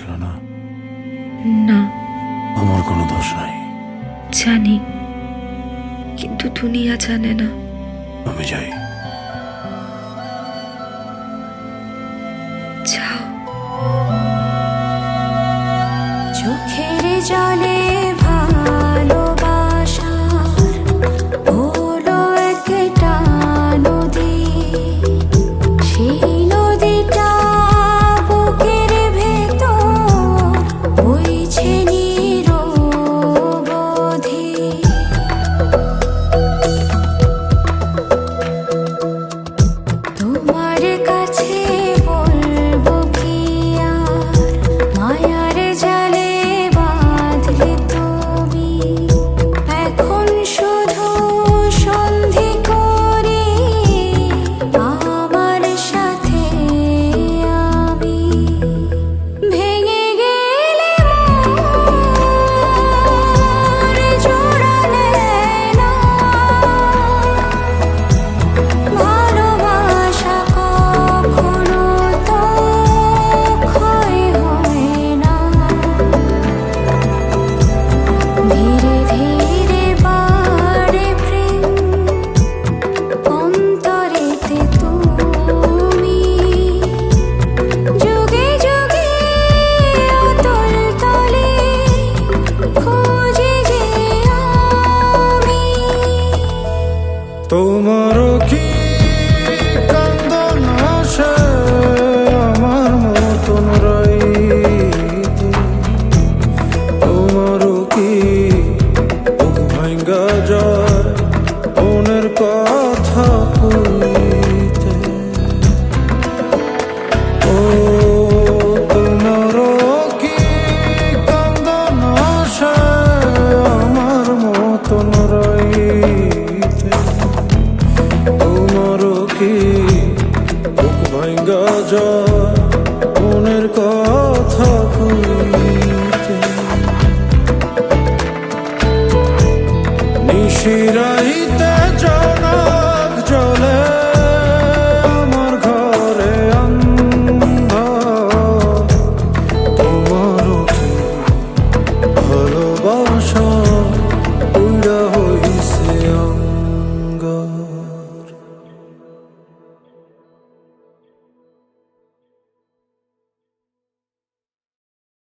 ছিল না? না, আমার কোনো দোষ নাই। জানি, কিন্তু দুনিয়া জানে না। আমি যাই। যাও। চোখের জলে ভালোবাসার হলো একটা নদী, সেই নদীটা বুকের ভেতর বইছে নিরবধি। তোমার কাছে বলবো কি আর, মায়ার জালে বাঁধলে তুমি। এখন শুধু সন্ধি করি আমার সাথে আমি। ভেঙে গেলে মন জোড়ালে না, ভালোবাসা কখনো তো ক্ষয় হয় না। ধীরে ধীরে বাড়ে প্রেম অন্তরেতে তুমি। যুগে যুগে অতল তলে খুঁজি যে আমি। তোমারও কি কান্দন আসে আমার মতন রাইতে? তোমারও কি বুক ভাঙ্গা যায় মনের কথা কইতে? ও তোমারও কি কান্দন আসে আমার মতন রাইতে? তোমারও কি বুক ভাঙ্গা যায় মনের কথা কইতে? নিশিরা